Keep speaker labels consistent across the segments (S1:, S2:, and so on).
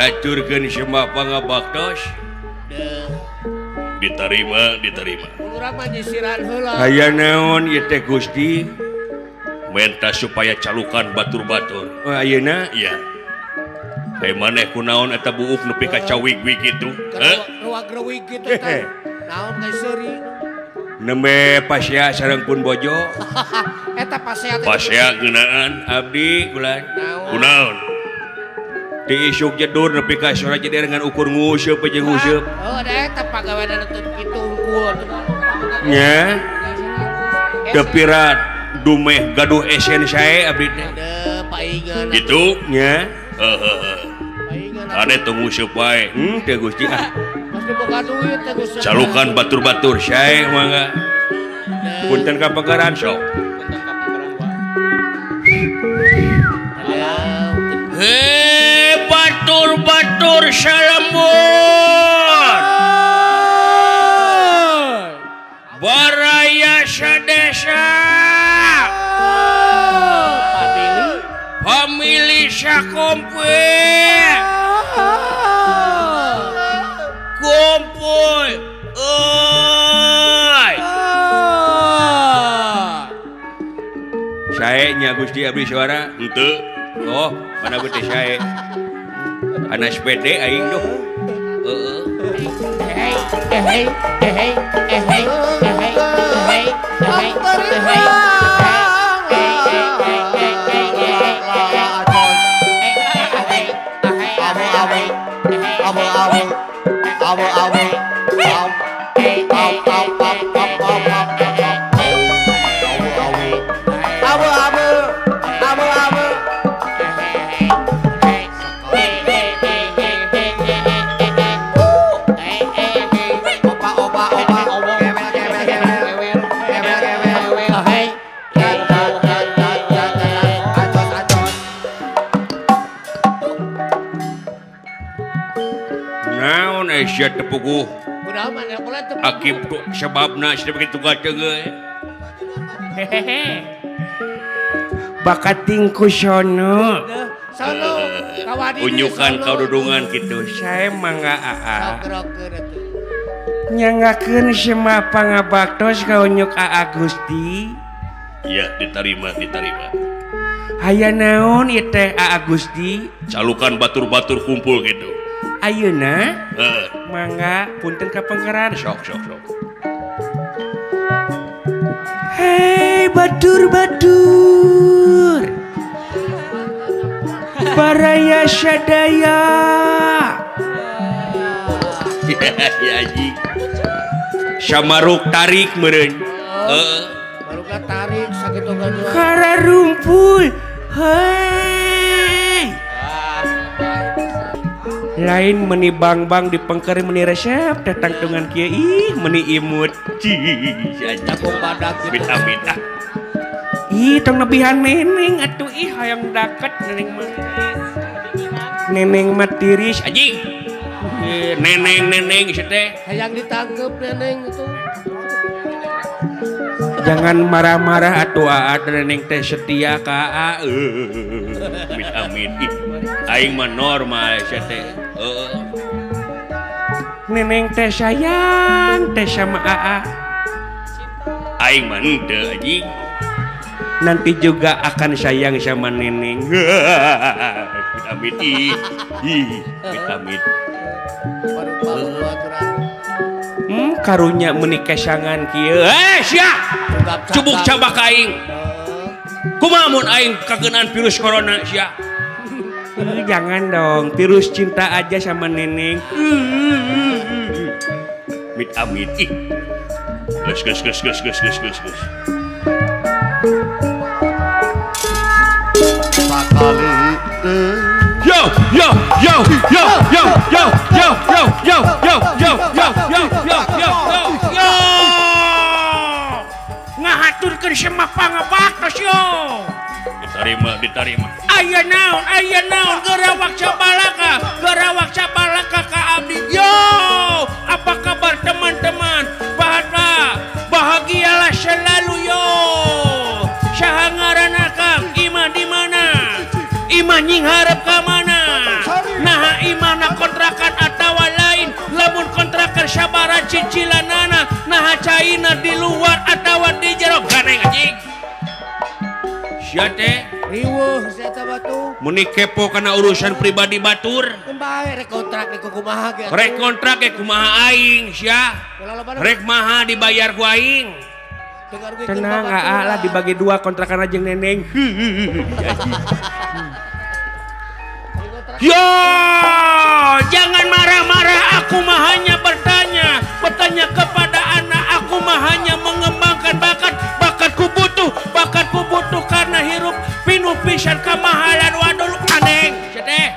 S1: haturkeun semua pangabaktos. Diterima.
S2: Urang mah nyisiran heula.
S1: Aya naon ieu teh Gusti? Menta supaya calukan batur-batur. Oh ayeuna? Iya. Kayak maneh kunaon eta buuk nepi ka cawig-wig kitu?
S2: Ruwag-ruwig kitu teh. Naon geus seuri?
S1: Nembe pasea sareng pun bojo.
S2: Eta pasea teh.
S1: Pasea geunaan abdi kulan. Kunaon? Di isuk jedur nepi ka sora jadi dengan ukur nguseup jeung nguseup.
S2: Oh da eta pagaweana teh kitu unggul.
S1: Nya. Teu pirat dumeh gaduh esen sae abdi teh.
S2: Paingan.
S1: Kitu nya. Ade tunggu supaya teh Gusti ah.
S2: Pasti boga duit teh Gusti.
S1: Calukan batur-batur sae mangga. Punten ka pagaran sok. Hei batur-batur salembur. Baraya sadesa. Famili sakompe. Kumpul. Sae nya Gusti abdi suara henteu. Oh, mana beuti sae. Ana sepede aing tuh. Sia tepuguh.
S2: Kunaon mah boleh tepuguh.
S1: Akib sababna sia begitu gateungeuy. Bakat tingku sono.
S2: Sono kawadi.
S1: Unyukan kaududungan kitu. Sae mangga aa.
S2: Sok-rokeun atuh.
S1: Nyangakeun semua pangabaktos ka unyuk aa Gusti. Iya, diterima. Aya naon ieu teh aa Gusti? Calukan batur-batur kumpul gitu. Ayeuna mangga punten ka pangkaran sok. Hei batur Baraya sadaya. Ya ji Samaruk tarik meureun.
S2: Baruga tarik sakitu ganjil.
S1: Kara rumpul. Hei lain meni bang di pengkeri meni resep datang dengan kia ih meni imut
S2: jago badak
S1: bita ih tong nebihan neneng atuh ih hayang daket neneng matiris aji neneng teh
S2: hayang ditangkep neneng itu
S1: jangan marah-marah atuh aat neneng teh setia ka aa amin aing mah normal sia teh neneng teh sayang teh sama aa aing mah henteu anjing nanti juga akan sayang sama neneng amit amit karunya menikah sangan kieu sia cubuk cabak aing kumaha mun aing kageunaan virus corona sia jangan dong virus cinta aja sama neneng mit amit ih gus
S3: sakali
S1: yo ngahaturkeun semua pangabaktos yo diterima aya naon gerawak cabalaka ka abdi yo apa kabar teman-teman bahagialah selalu yo saha ngaranna Kang Ima di mana Ima nying hareup ka mana nah Ima bayarkan sabaran cicilanana nah caina di luar atau di jero ganeng anjing sia teh
S2: riweuh sia teh batu
S1: muni kepo kana urusan pribadi batur
S2: bae rek kontrak di kumaha ge
S1: rek kontrak ge kumaha aing sia rek maha dibayar ku aing tenang lah dibagi dua kontrakan aja neneng yo jangan marah-marah aku mah hanya bertanya kepada anak aku mah hanya mengembangkan bakatku butuh karena hirup pinuh pisan kamahalan waduh aneng sedeh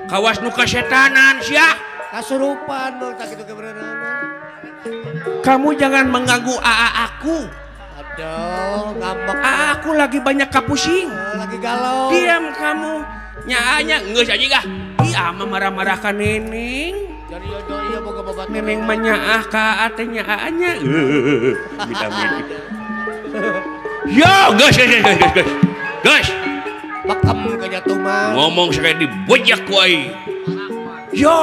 S1: kawas nu kasetanan sia
S2: kasurupan dong tak gitu kebenaran
S1: kamu jangan mengganggu AA aku.
S2: Aduh, ngambek.
S1: AA aku lagi banyak kapusing.
S2: Lagi galau.
S1: Diam kamu. Nyaanya geus aja gah. Ih, ama marah-marah ka Neneng.
S2: Jadi iya boga babat.
S1: Neneng mah nyaah ka ate nyaanya. Minta-minta. Yo, guys.
S2: Bakam kajatuh mah.
S1: Ngomong sekali dibojak ku aing. Yo,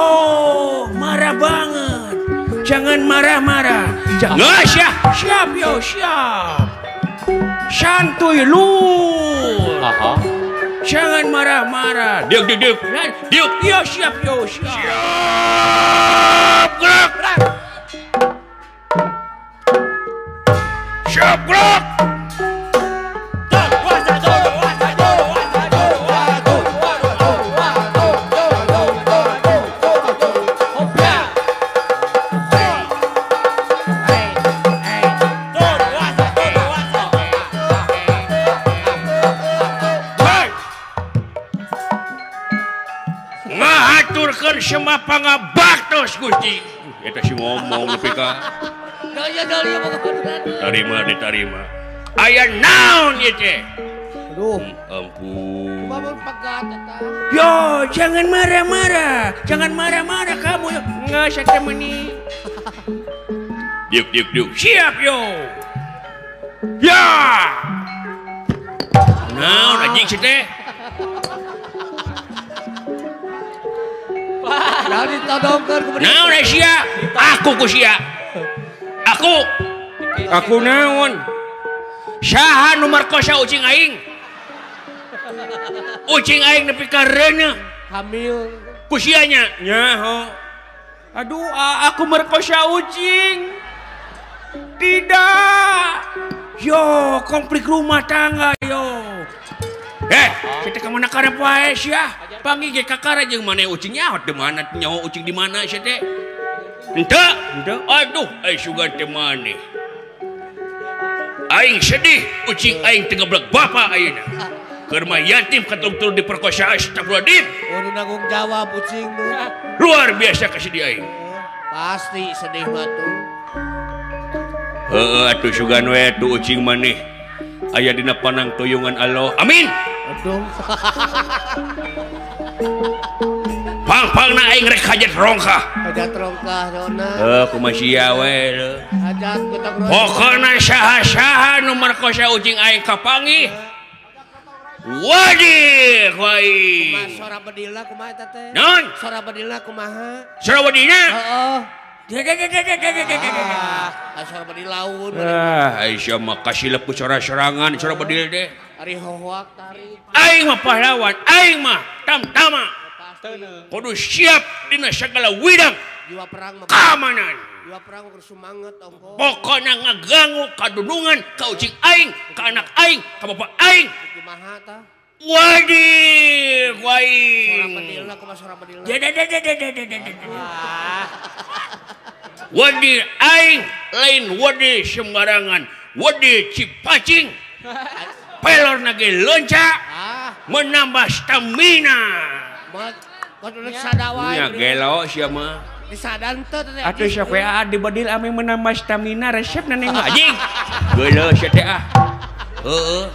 S1: marah banget. Jangan marah-marah. Nggak siap yo siap. Santuy lu. Jangan marah-marah. Diuk. Yo siap yo siap. Siap gerak. Siap gerak. Semua pangabaktos Gusti. Eta si ngomong nepi ka. Diterima. Aya naon ieu teh?
S2: Aduh,
S1: ampun.
S2: Babon pegat eta.
S1: Yo, jangan marah-marah. Jangan marah-marah kamu. Nggak usah temani. Diuk. Siap yo. Ya. Naon anjing si teh?
S2: Jangan ditodongkeun ku bener.
S1: Naon sia? Aku ku sia. Aku naon? Saha nu markosa ucing aing? Ucing aing nepi ka reuneuh.
S2: Hamil.
S1: Ku sia nya? Nyaho. Aduh, aku merkosa ucing. Tidak. Yo, konflik rumah tangga yo. Kita kemana karep wae sia? Panggil ge kakara jeung mana ucingnya di mana nyawa ucing di mana sia teh? Henteu. Aduh, sugan teh maneh. Aing sedih ucing aing teu ngeblek bapa ayeuna. Keur mah yatim katul-tul diperkosa astagfirullahaladzim.
S2: Oh, nanggung jawab ucing nu.
S1: Luar biasa kasih aing.
S2: Pasti sedih mah tuh.
S1: Heeh atuh sugan we tuh ucing maneh. Aya dina panang tuyungan Allah. Amin.
S2: Aduh.
S1: Pang-pangna aing rek hajat rongkah.
S2: Hajat rongkah dona.
S1: Kumaha sia we.
S2: Hajat gotong royong.
S1: Pokona saha-saha nu markosa ucing aing kapanggih. Wadih,
S2: Kumaha sora bedilna kumaha eta teh?
S1: Naon?
S2: Sora bedilna kumaha?
S1: Sora bedilna?
S2: Heeh. Sora bedil laun.
S1: Aisyah mah kasih lepu sora-sorangan sora bedil deh.
S2: Ari hohoak tarik.
S1: Aing mah pahlawan, aing mah tamtama. Kudu siap dina segala widang.
S2: Jiwa perang mah
S1: keamanan.
S2: Jiwa perang kudu semangat ongko.
S1: Pokona ngaganggu kadudungan ka ucing aing, ka anak aing, ka bapak aing.
S2: Kumaha tah?
S1: Wadih,
S2: Sora bedilna kumaha sora bedilna?
S1: Wadih aing lain wadih sembarangan. Wadih cipacing. Pelor nage lonca. Menambah stamina.
S2: Kudu sadawai.
S1: Nya gelo sia mah.
S2: Disadan teh teh.
S1: Atuh sia we di badil ame menambah stamina resep na ning anjing. Geuleuh sia teh ah. Heeh.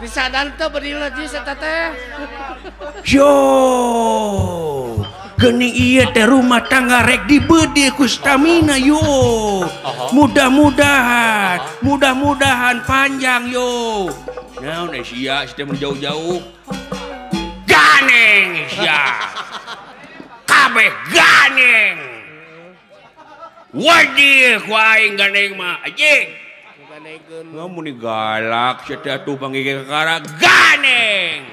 S2: Disadan teh bedilna ji eta teh.
S1: Yo. Geuning ieu teh rumah tangga rek dibeudeul ku stamina yo. Mudah-mudahan panjang yo. Naon sia teh jauh-jauh. Ganeng sia. kabeh ganeng. Wadih ku aing ganeng mah anjing.
S2: Ganengkeun.
S1: Ngamun galak sia atuh panggih kakara ganeng.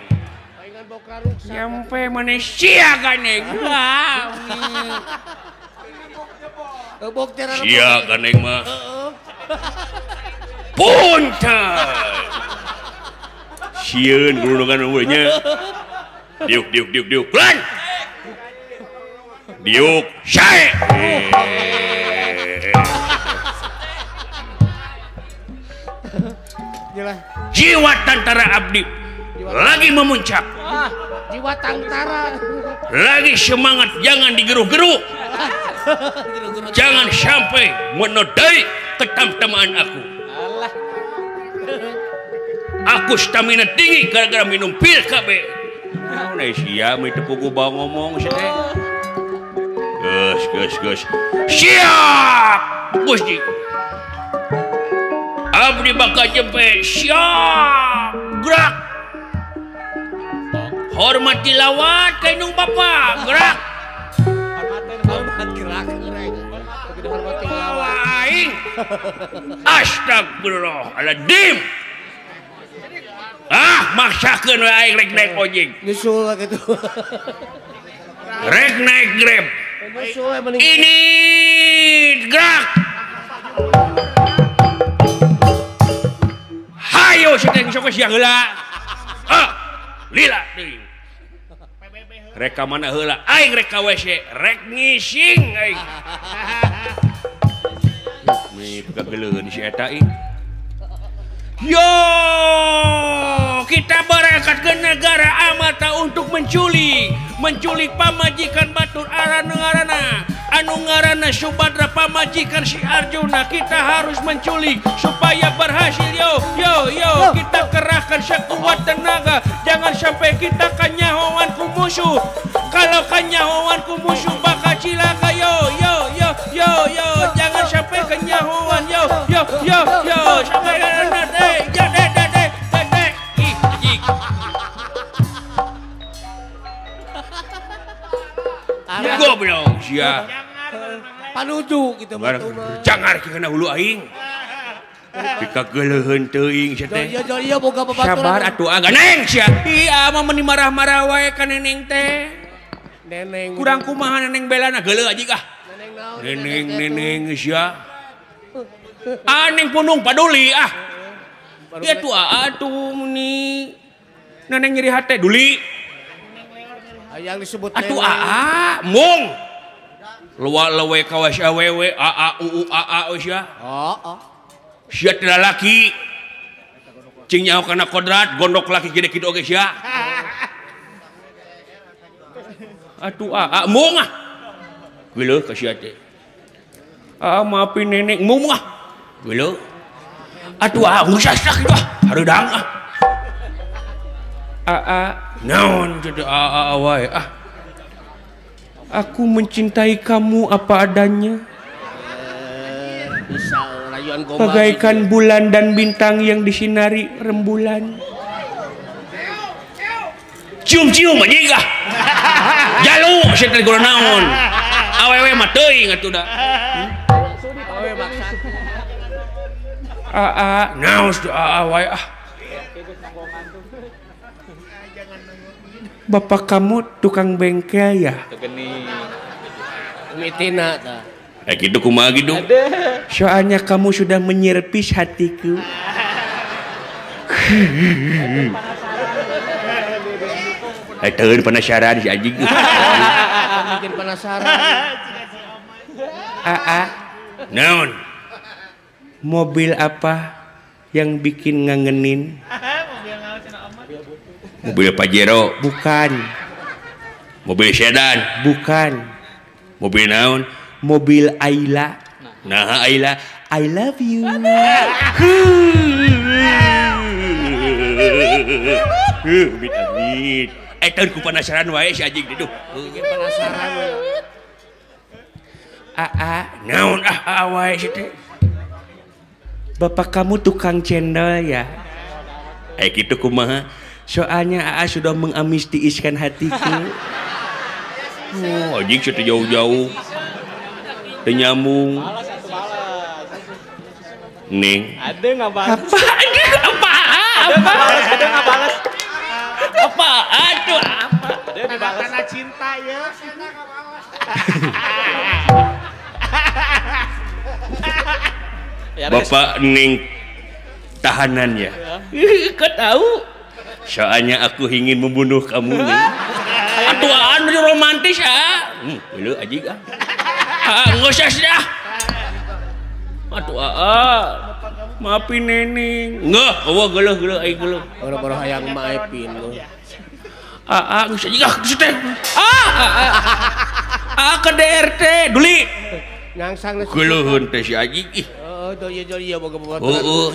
S2: Paingan boka ruksa.
S1: Nyampe mana sia ganeng.
S2: Bok terana.
S1: Sia ganeng mah. Punten. Sieun gulungan we nya. Diuk. Lan. Diuk. Sae. Jiwa tantara abdi lagi memuncak.
S2: Jiwa tantara.
S1: Lagi semangat, jangan digeruk-geruk. Jangan sampai menodai ketamtamaan aku. Aku stamina tinggi gara-gara minum pil KB. Nah, siap itu pugu bawa ngomong sih. Gus. Siap, Gusti. Abdi bakal jempe. Siap, gerak. Hormati lawat kainung bapak, gerak.
S2: Hormat gerak. Begitu hormati lawat.
S1: Aing. Astagfirullahaladzim. Maksakeun we aing rek naik ojek.
S2: Nyusul gitu.
S1: Rek naik Grab.
S2: Nyusul mending.
S1: Ini gerak. Hayo sedeng sok sia heula. Lila deui. Rek ka mana heula? Aing rek ka WC, rek ngising aing. Nih kageleun si eta ieu. Yo, kita berangkat ke negara Amata untuk menculik pamajikan Batur Aranengarana, anu ngaranna Subadra pamajikan si Arjuna. Kita harus menculik supaya berhasil. Yo, kita kerahkan sekuat tenaga. Jangan sampai kita kanyahoan ku musuh. Kalau kanyahoan ku musuh bakal cilaka. Yo, jangan sampai kanyahoan. Yo, sampai goblok sia.
S2: Panuju gitu mah.
S1: Jangar kena hulu aing. Dikageuleun teuing sia teh.
S2: Iya boga babaturan.
S1: Sabar atuh ganeng sia. Iya mah meni marah-marah wae ka neneng teh.
S2: Neneng.
S1: Kurang kumaha neneng belana geuleuh aji kah. Neneng sia. Aneng punung paduli Ya tuh atuh meni. Neneng nyeri hate duli.
S2: Yang disebut
S1: atuh mung luwa lewe kawas awewe uu sia. Sia teh laki cing nyaho kana kodrat gondok laki gede kitu oge sia. Atuh mung geuleuh ka sia teh. Maafin nenek mung geuleuh. Atuh ngusasna kitu hareudang naon jadi wae aku mencintai kamu apa adanya, bagaikan bulan dan bintang yang disinari rembulan. Cium-cium anjing kah jalu sia teh guna naon awewe mah teuing atuh da awewe maksad naos wae Bapak kamu tukang bengkel ya?
S2: Mitina ta.
S1: Gitu kumaha gitu.
S3: Soalnya kamu sudah menyerpis hatiku.
S1: Teueun penasaran si anjing.
S2: Bikin penasaran.
S1: Naon?
S3: Mobil apa yang bikin ngangenin?
S1: Mobil Pajero.
S3: Bukan.
S1: Mobil sedan.
S3: Bukan.
S1: Mobil naon?
S3: Mobil Ayla.
S1: Nah Ayla,
S3: I love you.
S1: Amit. Teueun ku penasaran wae si anjing ditu.
S2: Bikin penasaran.
S1: Naon wae si teh.
S3: Bapak kamu tukang cendol ya?
S1: Gitu kumaha?
S3: Soalnya AA sudah mengamnistiiskan hatiku.
S1: Oh, anjing situ jauh-jauh. Teu nyambung. Ning.
S4: Ada nggak balas?
S1: Ada
S4: nggak balas?
S1: Apa? Aduh, apa?
S4: Ada dibalas.
S2: Karena cinta ya.
S4: Ya,
S1: Bapak Ning tahanan ya. Kau tahu? Soalnya aku ingin membunuh kamu nih. Atuan romantis ah. Lu aja ah. Nggak usah dah. Atuh maafin Neneng. Nggak, gua geuleuh ai geuleuh.
S2: Orang-orang hayang maafin lu.
S1: Nggak usah juga teh. Ke DRT duli.
S2: Ngangsang lu.
S1: Geuleuheun teh si Aji ih.
S2: Iya boga-boga.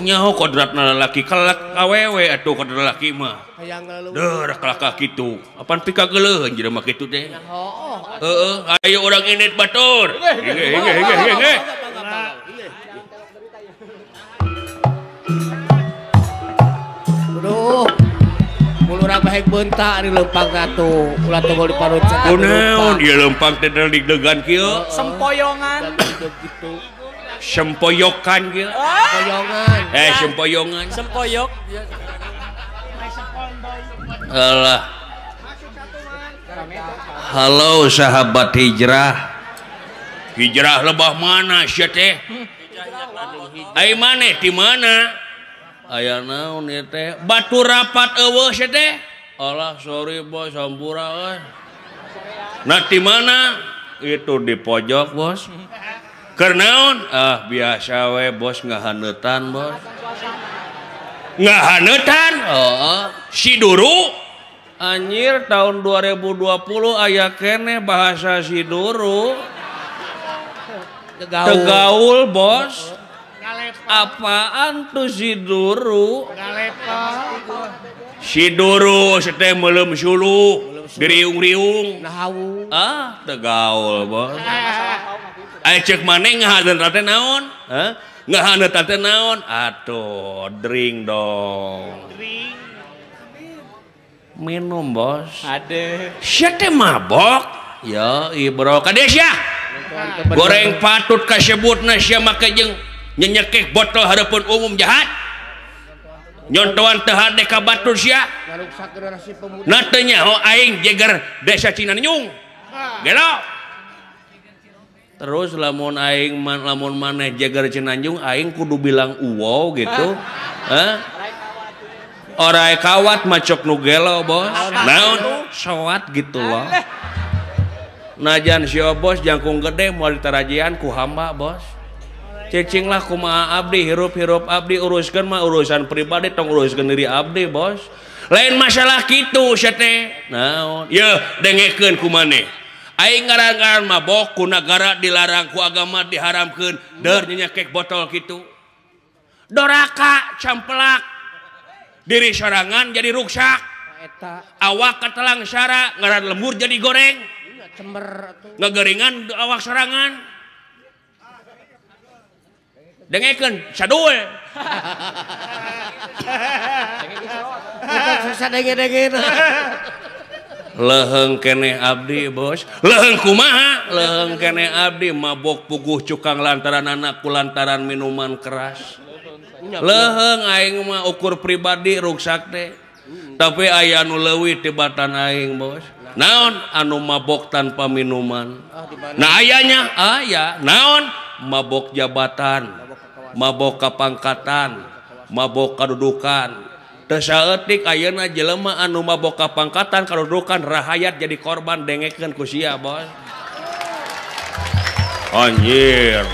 S1: Nyaho kodratna lalaki kalak awewe atuh kodrat lalaki mah.
S2: Hayang lu.
S1: Deuh kalak kitu. Apaan pika geuleuh anjeun mah kitu teh. Ayo orang init batur. Hege.
S2: Aduh. Mulu urang baik bentak di lempang ratu. Ulah tunggu di parut cetak.
S1: Kunaon ieu lempang teh digdegan kieu.
S4: Sempoyongan.
S2: Gitu.
S1: Sempoyokan kieu.
S2: Koyongan.
S1: Sempoyongan.
S4: Sempoyok.
S1: Alah. Halo sahabat hijrah. Hijrah lebah mana sia teh? Ai maneh di mana? Aya naon ieu teh? Batu rapat eueuh sia teh? Alah sorry bos sampura euy. Nah di mana? Itu di pojok bos. Keur naon? Biasa we bos ngahaneutan bos. Ngahaneutan? Si Duru. Anjir tahun 2020 aya keneh bahasa si Duru. Tegaul bos. Apaan tuh si Duru? Si Duru seteh meuleum sulu, diriung-riung.
S2: Nahawu.
S1: Tegaul bos. Aya ceuk maneh ngahaneutan teh naon? Ngahaneutan teh naon? Atuh, drink dong. Minum bos.
S4: Ada.
S1: Sia teh mabok. Ya, bro, kade sia. Goreng patut kasebutna sia make jeung nyenyekek botol hareupeun umum jahat. Nyontoan teu hade ka batur sia.
S2: Ngaruksak generasi pemuda.
S1: Na teu nyaho aing jeger desa Cinanjung. Gelo. Terus lamun aing lamun maneh jeger Cinanjung aing kudu bilang uwow gitu. Orai kawat macok nu gelo bos. Naon soat gitu loh. Najan si bos jangkung gede moal ditarajian ku hamba bos. Cicing lah kumaha abdi hirup-hirup abdi uruskeun mah urusan pribadi tong uruskeun diri abdi bos. Lain masalah kitu sia teh. Naon? Yeuh dengekeun ku maneh. Aing ngarangan mabok ku nagara dilarang ku agama diharamkeun deur nyekek botol kitu. Doraka camplak. Diri sorangan jadi ruksak. Awak katelang syara ngaran lembur jadi goreng.
S2: Cember
S1: ngageringan awak sorangan. Dengekeun sadul.
S2: susah denge-denge.
S1: Leheung keneh abdi bos. Leheung kumaha? Leheung keneh abdi mabok puguh cukang lantaran anak kulantaran minuman keras. Leheung aing mah ukur pribadi ruksak teh. Tapi aya anu leuwih tibatan aing bos. Naon anu mabok tanpa minuman? Nah ayanya aya naon mabok jabatan, mabok kapangkatan, mabok kadudukan. Teu saeutik ayeuna jelema anu mabok kapangkatan kadudukan rahayat jadi korban dengekeun ku sia bos. Anjir.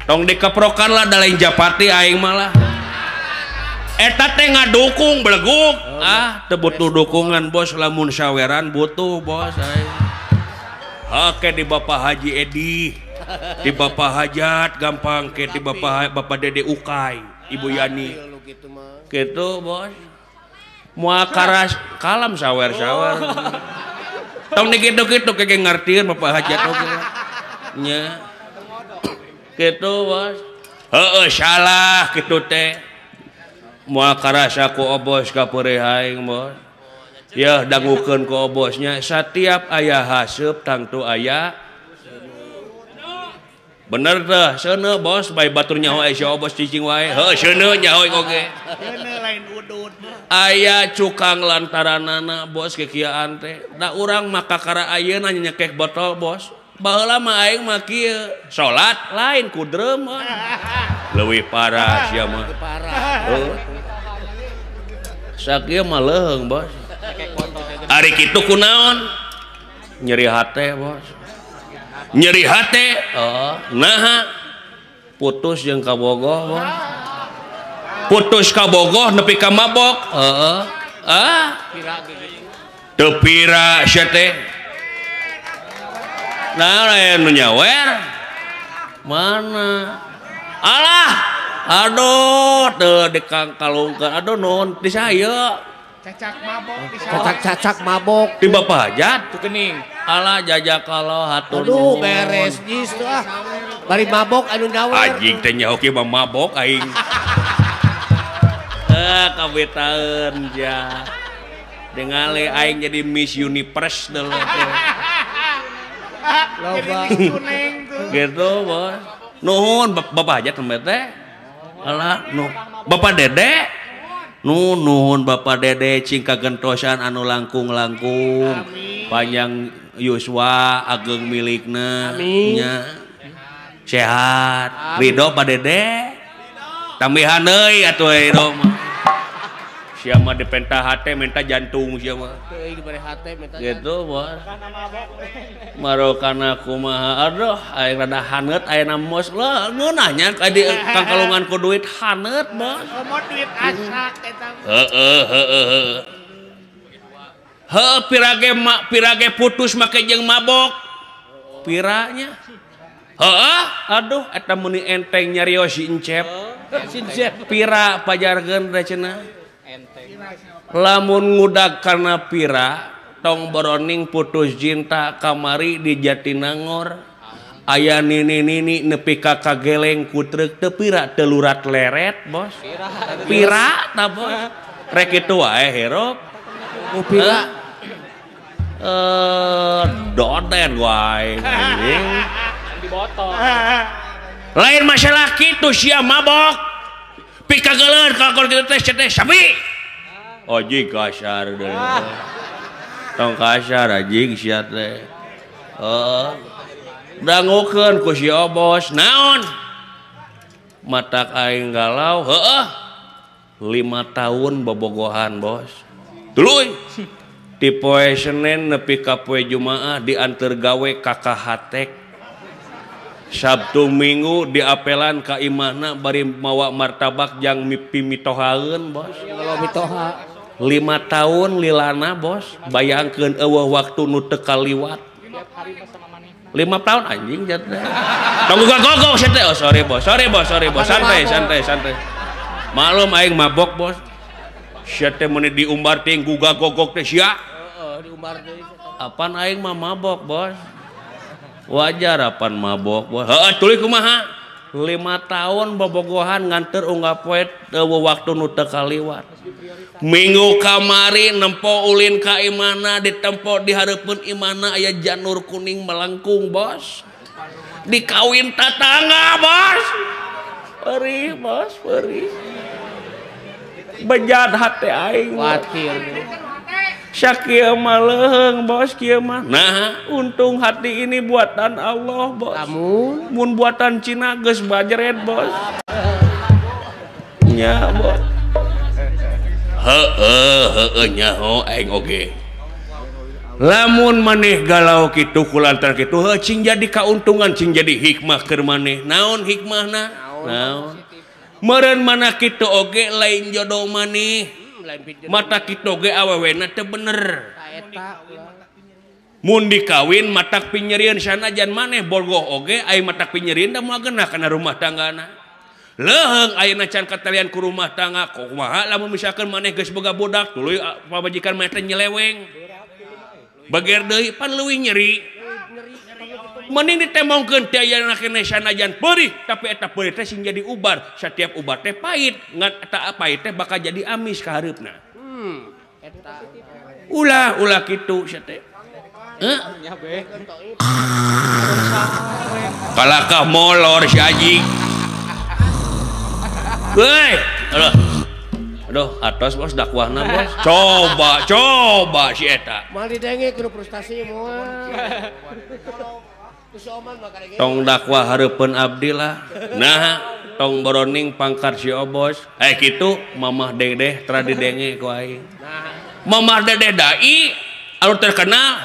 S1: Tong dikeprokan lah da lain japati aing malah. Eta teh ngadukung beleguk. Teu butuh dukungan bos lamun saweran butuh bos aing. Oke di Bapak Haji Edi, di Bapak Hajat gampang ke di Bapak Dede Ukay, Ibu Yani. Gitu bos. Moal karas kalam sawer-sawer. Tong dikitu-kitu kege ngartieun Bapak Hajat oge. Nya. Gitu bos. Salah gitu teh. Moal karasa ku obos ka peureuh aing bos. ya dangukeun ku bosnya setiap aya haseup tangtu aya bener teh seuneu bos bae batur nyaho aya bos cicing wae heuh seuneu nyaho oge
S4: Seuneu lain udud.
S1: aya cukang lantaranana bos kekiaan teh da urang maka kara ayeuna nyekek botol bos baheula mah aing mah kieu salat lain ku dreum leuwih parah sia mah heuh sakieu mah leuheung bos ari kitu kunaon nyeri hate bos nyeri hate nah putus jeung kabogoh bos putus kabogoh nepi ka mabok teu pira sia teh nah anu nyawer mana alah aduh teu dikalungkeun aduh naon di saya
S4: Cacak mabok di
S2: Cacak mabok.
S1: di bapak hajat
S4: Tuh kening.
S1: alah jajak kalau hatur
S2: Aduh beres jis tuh ah. Bari mabok anu nyawer.
S1: anjing teh nyaho kieu mah mabok aing kabetaeun ja dengale aing jadi Miss Universe dulu teh
S2: Loba.
S1: gitu bos nuhun bapak hajat teh alah nu bapak dede nuhun bapak dede cing kagentosan anu langkung-langkung panjang yuswa ageng milikna nya sehat ridho pak dede tambihan deui atuh ridho mah sia mah dipentah hate minta jantung sia mah
S2: Teuing dibere hate minta.
S1: gitu bos marokana kumaha aduh aing rada haneut ayeuna mos lah ngeunahnya ka di Kang Kalungan ku duit haneut bos
S4: Mau duit asak eta.
S1: heueuh pirage putus make jeung mabok piranya heueuh aduh eta meuni enteng nyarios si Encep pira pajargeun teh cenah lamun ngudag karena pira tong boroning putus cinta kamari di Jatinangor aya nini nepi ka kageleng ku treuk teu pira teu lurat leret bos pira tah bos rek kitu wae herop
S2: Ku pira
S1: doden wae anjing
S4: Di botol.
S1: lain masalah kitu sia mabok pikageuleun kalkol kitu teh sapi oji kasar deui tong kasar anjing sia teh dangukeun ku si bos naon matak aing galau heueuh 5 tahun bobogohan bos tuluy ti poe Senin nepi ka poe Jumaah dianteur gawe ka Kahatek Sabtu Minggu diapelan ka imahna bari mawa martabak jang mipi mitohaeun bos
S2: kalau mitoha
S1: 5 tahun lilana bos bayangkeun eueuh waktu nu teu kaliwat 5 tahun anjing jatna tong gogok sia teh oh sorry bos santai malum aing mabok bos sia teh meuni diumbar ting gugagogok teh sia
S2: diumbar deui.
S1: apan aing mah mabok bos wajar apan mabok bos heueuh tuluy kumaha 5 tahun bobogohan nganteur unggah poe waktu nu teu kaliwat minggu kamari nempo ulin ka imana ditempo di hareupeun imana aya janur kuning melengkung bos dikawin tatangga bos perih bos perih bejat hate aing
S2: Khawatir.
S1: Syakieu mah leuheung bos kieu mah. Nah, untung hati ini buatan Allah, bos. Mun buatan Cina geus bajret, bos. Nya, bos. Heueuh nyaho aing oge. Lamun maneh galau kitu kulantar kitu heuh cing jadi kauntungan cing jadi hikmah keur maneh. Naon hikmahna? Naon? Meureun mana kitu oge lain jodoh maneh. Mata kitu ge awewena teu bener. Mun dikawin matak pinyerieun sanajan maneh bogoh oge aya matak pinyerieun da moal geunah kana rumah tanggana. Leuheung ayeuna can katalian ku rumah tangga kumaha lamun misalkan maneh geus boga budak tuluy pabajikan maneh teh nyeleweng. Bager deui pan leuwih nyeri. Mending ditemongkeun teh ayeuna keneh sanajan peurih tapi eta peurih teh sing jadi ubar. Setiap ubar teh pahit, ngan eta pahit teh bakal jadi amis ka hareupna.
S2: Eta
S1: ulah kitu sia teh.
S4: nya be
S1: Kalakah molor si Aji. Hei, aduh, atos bos dakwahna bos. Coba si eta.
S2: Mal didenge kudu frustasi moal. Kusoman mah karege.
S1: Tong dakwah hareupeun abdi lah. Nah, tong boroning pangkat si Obos. Kitu Mamah Dedeh tra didenge ku aing. Mamah Dedeh dai anu terkenal,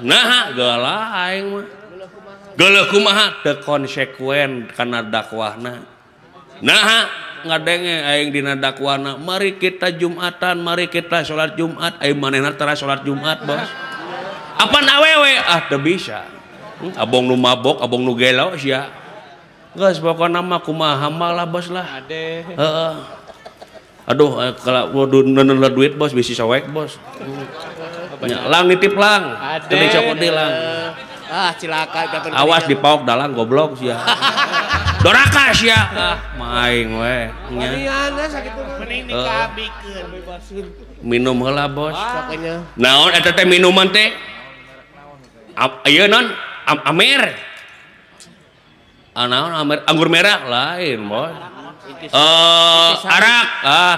S1: nah geula aing mah. Geuleuh kumaha teu konsekuen kana dakwahna. Nah, ngadenge aing dina dakwahna, mari kita Jumatan, mari kita salat Jumat, aing manehna tara salat Jumat, Bos. Apan awewe? Teu bisa. Abong nu mabok, abong nu gelo sia. Geus pokona mah kumaha lah, Bos lah.
S4: ade
S1: Heeh. Aduh, kalau neuneuh duit, Bos, bisi sowek, Bos. Lang nitip lang. Teu dicokot di lang.
S2: Cilaka dapat.
S1: Awas dipaok dalang goblok sia. Doraka sia. Maing we.
S2: Maniana sakitu mah.
S4: mending dikabikeun
S1: Minum heula, Bos.
S2: Pokoknya.
S1: Naon eta teh minuman teh? Ieu non Amer. Naon Amer? Anggur merah lain, Bos. Arak.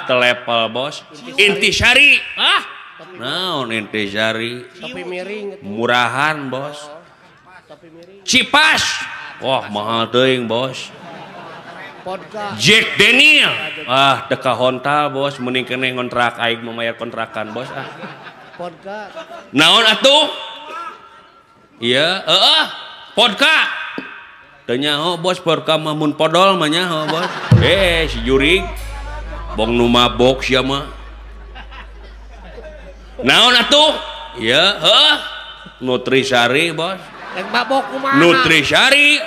S1: Telepel, Bos. Intisari. Naon Intisari?
S2: Topi miring.
S1: Murahan, Bos.
S2: Topi miring.
S1: Cipas. Wah, mahal teuing, Bos.
S2: Vodka.
S1: Jack Daniel. Teka honta, Bos, mending kene ngontrak aing memayar kontrakan, Bos.
S2: Vodka.
S1: Naon atuh? Iya, vodka. Teu nyaho, Bos, vodka mah mun podol mah nyaho, Bos. Si Jurig. Bong nu mabok sia mah. Naon atuh? Iya, Nutrisari, Bos.
S2: Rek mabok kumaha?
S1: Nutrisari,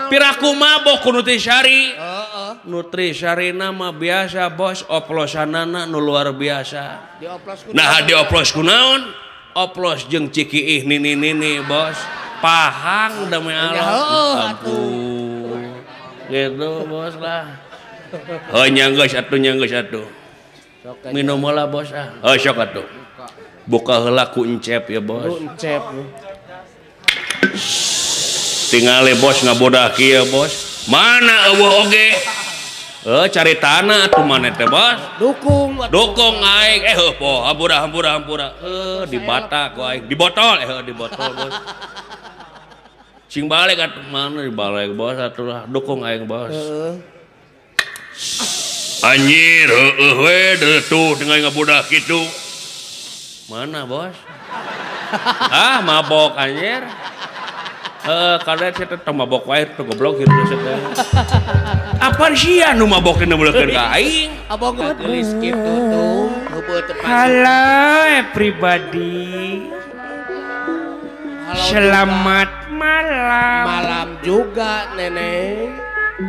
S1: piraku mabok ku Nutrisari.
S2: Heeh.
S1: Nutrisari mah biasa, Bos, oplosanana nu luar biasa.
S2: Dioplos ku.
S1: Nah, dioplos ku naon? Oplos jeung cikiih nini, Bos. Pahang demi Allah. Aduh. Gitu, Bos lah. Nyanggeus atuh. Minum heula, Bos. Sok atuh. Buka heula ku encep ya, Bos.
S2: Encep.
S1: Tinggal Bos ngabodah kieu, Bos. Mana eueuh oge? Cari tanah atuh maneh teh, Bos. Dukung aing. Po hampura. Di bata ku aing. Di botol, Bos. Sing balik atuh mana di balik, Bos, atuh lah. Dukung aing, Bos. Anjir, we tuh dengan ngabodah kitu. Mana, Bos? Mabok anjir. Kada saya teh mabok wae teh goblok gitu teh. Apa sia nu mabok teh neuleukeun ka aing?
S2: Abang gelis kitu tuh. Heubeut tepat.
S3: Halo everybody. Selamat malam.
S2: Malam juga, Nenek.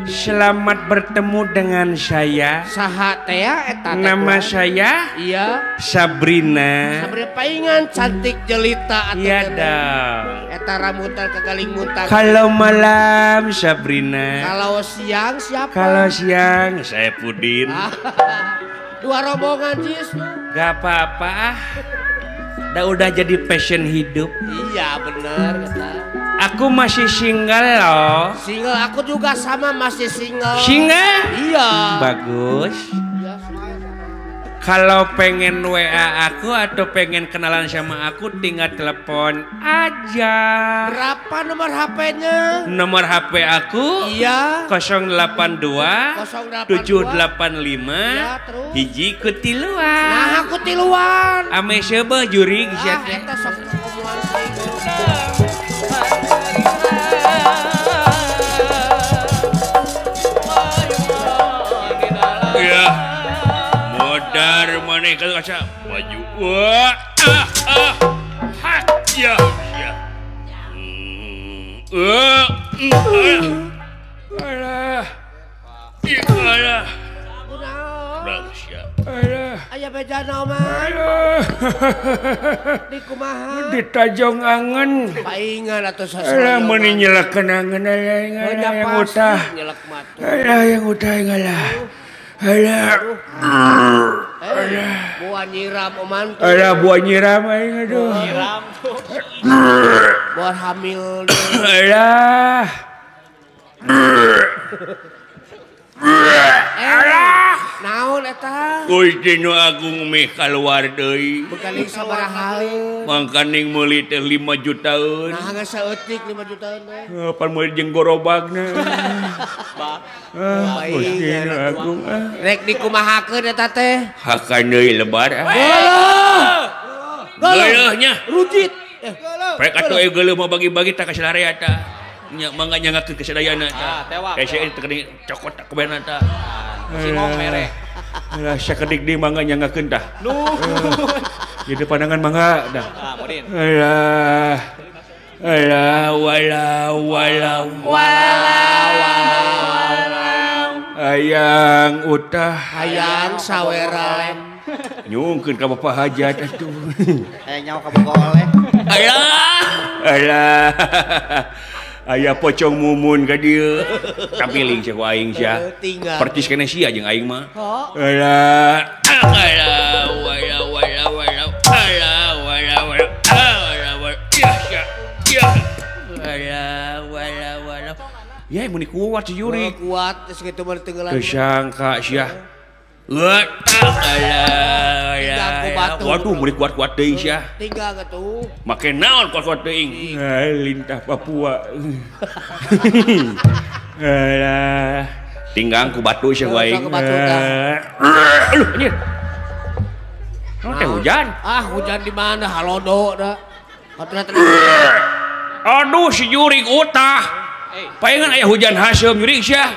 S3: Selamat bertemu dengan saya.
S2: Saha teh eta teh?
S3: Nama saya
S2: Iya.
S3: Sabrina.
S2: Sabrina paingan cantik jelita atuh.
S3: Iya dong.
S2: Eta rambutan kagaling muntah.
S3: Kalau malam Sabrina.
S2: Kalau siang siapa?
S3: Kalau siang
S1: Saya Pudin.
S2: Dua rombongan jis lu.
S3: gak apa-apa. Udah jadi passion hidup.
S2: Iya bener kata.
S3: Aku masih single loh.
S2: Single aku juga sama masih single.
S3: Single?
S2: Iya.
S3: Bagus.
S2: Iya, single.
S3: Kalau pengen WA aku atau pengen kenalan sama aku tinggal telepon aja.
S2: Berapa nomor HP-nya?
S3: Nomor HP aku
S2: Iya.
S3: 082 785
S2: Ya, terus?
S3: hiji kutiluan.
S2: Nah aku tiluan.
S3: Ame seubeuh jurig sia teh.
S2: Eta sok ngomongan
S1: Ya. Modar maneh ka kaca maju. Wah. Ya. Alah. Alah. Bagus ya.
S2: Aya bejana mah. Di kumaha?
S3: Di Tajong Angen.
S2: Paingan atuh
S3: Alah
S2: sasaran.
S3: meuni nyelekeun angen aya yang utah.
S2: Nyelek matu.
S3: Alah yang utah ngalah.
S1: Aduh.
S2: Buah nyiram oman tuh.
S1: Ada buah nyiram aing aduh.
S4: Nyiram tuh.
S2: Buat hamil.
S1: Alah.
S2: Naon eta?
S1: Gusti nu agung meh kaluar deui.
S2: Bekali sabaraha?
S1: Mangkaning meuli teh 5 jutaan.
S2: Nah geus saeutik 5 jutaan we.
S1: Pan meuli jeung gorobagna. Gusti nu
S2: Baik.
S1: agung
S2: Rek dikumahakeun eta teh.
S1: hakan deui lebar. Geuleuhnya.
S2: Rujit.
S1: Rek atuh geuleuh mau bagi-bagi tak ka sadaya ta. Nya mangga nyangakeun kesadayana ta.
S4: tewak.
S1: Kayak teu keuning cokot tak kebena ta.
S4: Si mong mere.
S1: Lah sakedik di mangga nyangakeun tah. Jadi pandangan mangga dah.
S4: Modin.
S1: Alah. Walau. Ayang utah
S2: Hayang saweran.
S1: nyungkeun ka Bapak hajat atuh.
S2: Nyawa ka boga oleh.
S1: Alah. Aya pocong mumun ka dieu. Kampiling sia ku aing sia.
S2: Tinggal.
S1: Percis kene sia jeung aing mah.
S2: Kok?
S1: Alah. Ya, mun kuat si Yuri.
S2: Kuat geus kitu mah tenggelan.
S1: Kesangka sia. Waduh, mun kuat-kuat deui sia.
S2: Tinggal atuh.
S1: Make naon kuat-kuat teuing? Lintah Papua. Alah, tinggang ku batu sia waing.
S2: Ku batu dah.
S1: Aduh, anjir. Teh hujan.
S2: Hujan di mana? Halodo dah.
S1: Aduh, si Jurik utah. Palingan aya hujan haseum Jurik sia.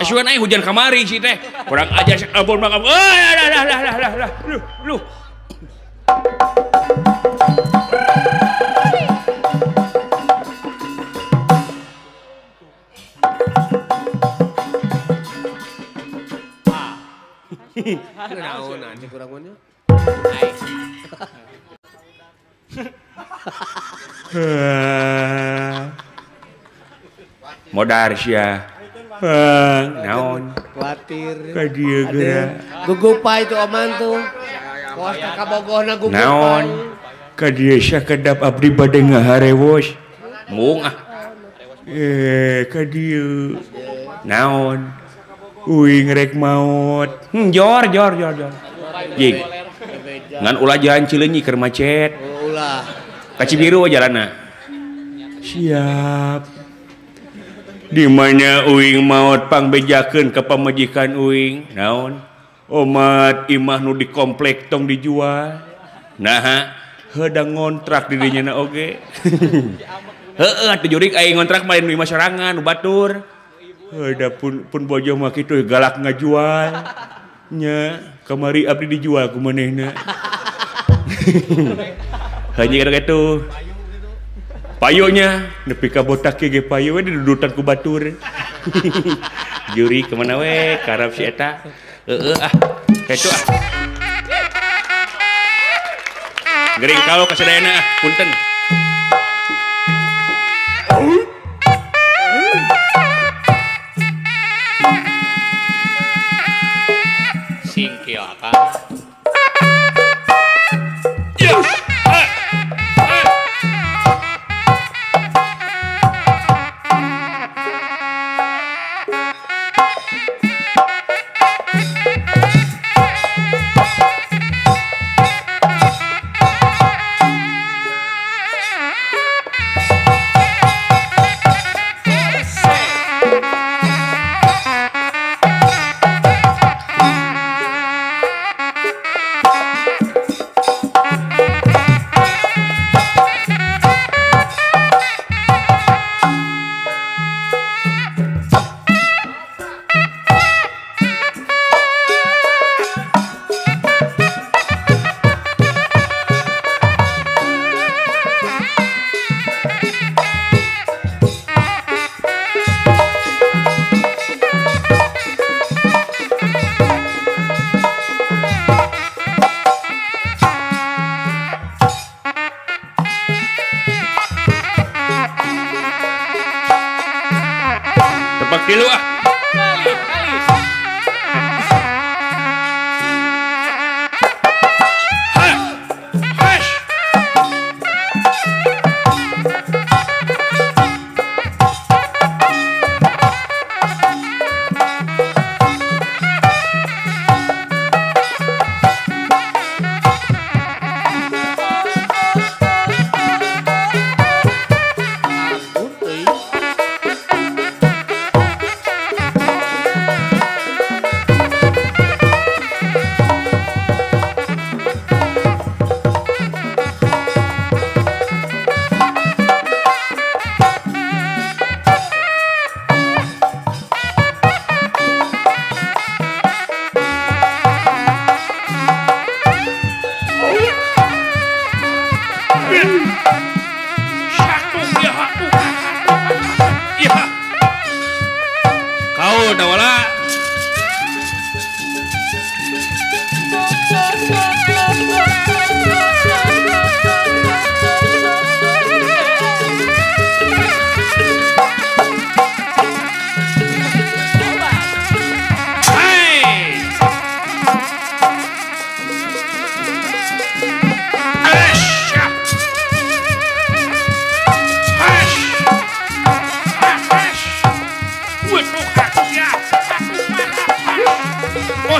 S1: Asuhan aya hujan kamari si teh. Kurang ajar abon mangam. Lah. Lu.
S2: Naon anjing kurang mah nya.
S1: Modar sia. Naon?
S2: Kuatir.
S1: Ka dieu geura.
S2: Gugupai tuh oman tuh. Kos ka bogohna gugupai.
S1: Naon? Ka dieu sakedap abdi bade ngaharewos. Mung ah. Ka dieu. Naon? Uing rek maot. Jor. Jing. Ngan ulah jalan Cileunyi keur macet.
S2: Ulah.
S1: Ka Cibiru jalanna. Siap. Di mana uing maot pangbejakeun ka pamajikan uing? Naon? Omat imah nu di komplek tong dijual. Nah, heudang ngontrak di dinya oge. Heeh, atuh Jurik aya ngontrak main di masarangan nu batur. Heuda pun bojo mah kitu galak ngajual. Nya, kamari abdi dijual ku manehna. Haji kada kitu. Payonya nepi ka botak ge payo we didudutan ku batur. Juri kemana we karab si eta. Kitu ah. Gering kalau kasadayana punten.
S4: Singkil akang.
S1: Tebak dulu ah.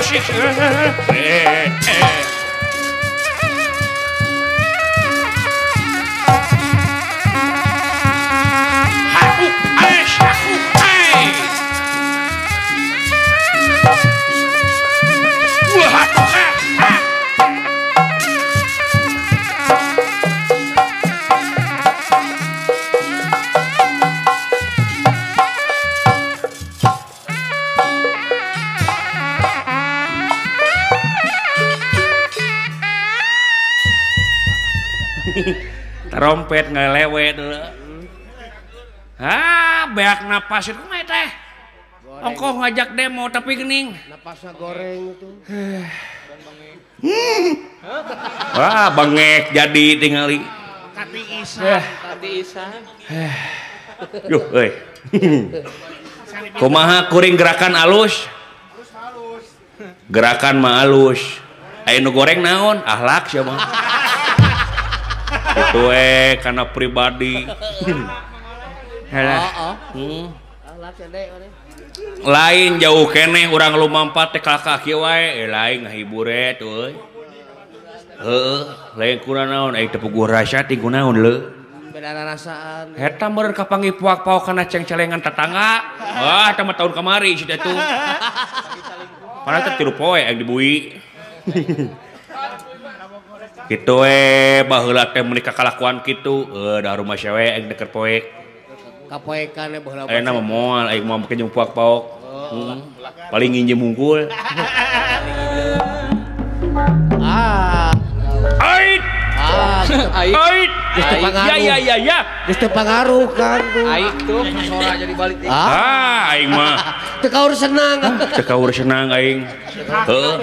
S1: musik. Aku, aku, wah, trompet ngelewe dulu. Beak napas itu mah teh. Ongkoh ngajak demo tapi gening.
S2: Napasnya goreng itu.
S1: Wah, bengek jadi tingali.
S2: Kati isan.
S1: Yuh, euy. Kumaha kuring gerakan alus? Gerakan mah alus. Aya nu goreng naon? Ahlak sia mah. Itu karena pribadi. Lain jauh kene urang lumampat teh kakak kieu wae lain ngahibure tuh. Lain kurang naon ai teu puguh rasa ting kunaon leu.
S2: Beda rasaan.
S1: Eta meureun kapanggih puak-puak kana ceng-celengan tetangga. Wah, eta mah tahun kamari si eta tuh. Padahal teh 3 poe yang dibui. Kitu baheula teh meuni kakalakuan kitu da rumah cewek yang deket poek.
S2: Kapoekan baheula.
S1: Ayeuna mah moal aing mah make jeung puak-puak. Paling nginjem hungkul. Ait. Ait. Ya.
S2: Geus teu pangaruh kan tuh.
S4: Aik tuh sora jadi balik teh.
S1: Aing mah
S2: Teu kaur senang.
S1: teu kaur senang aing. Heeh.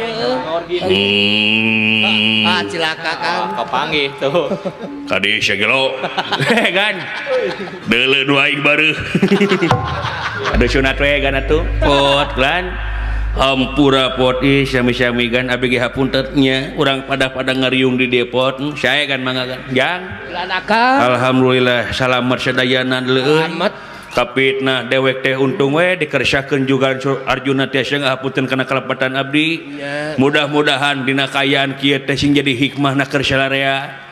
S2: Cilaka kan.
S4: Kapanggih tuh.
S1: Kadi sagelo. Kan. Deuleu nu aing bareuh. Ada sunat we kan atuh. Pot lan. Hampura pot sami-sami kan abg hapunten nya urang pada ngariung di depot saya kan mangga kan jang alhamdulillah salamet sadayana leueuh kapitna dewek teh untung we dikersakeun juga Arjuna teh ngahapunten kana kalepatan abdi mudah-mudahan dina kayaan kieu teh sing jadi hikmahna keur salarea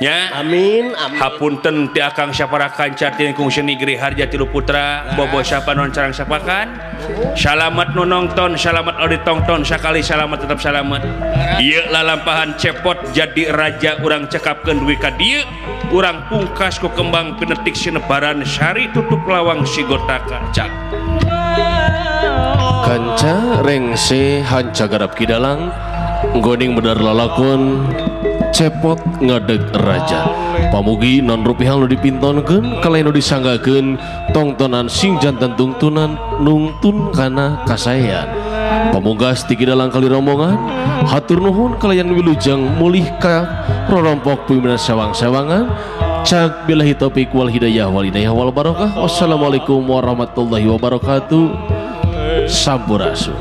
S1: nya
S2: Amin.
S1: hapunten ti akang saparakan cartin kung senigri harja tilu putra bobo sapa non carang sapakan salamet nu nongton salamet odi tongton sakali salamet tetap salamet ieu lalampahan cepot jadi raja urang cekapkeun duwi ka dieu urang pungkas ku kembang pinetik sinebaran sari tutup lawang sigotaka cak
S5: kanca rengse hanca garap kidalang goding bedar lalakon cepot ngadeg raja pamugi non rupiah nu dipintonkeun kalain nu disanggakeun tongtonan sing jantan tungtunan nungtun kana kasayan pamugas ti kidalang kali rombongan hatur nuhun kalayan wilujeng mulih ka rorompok pimpinan sewang-sewangan cak billahi taufik wal hidayah wal barokah wassalamualaikum warahmatullahi wabarakatuh sampurasun.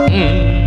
S4: Mm.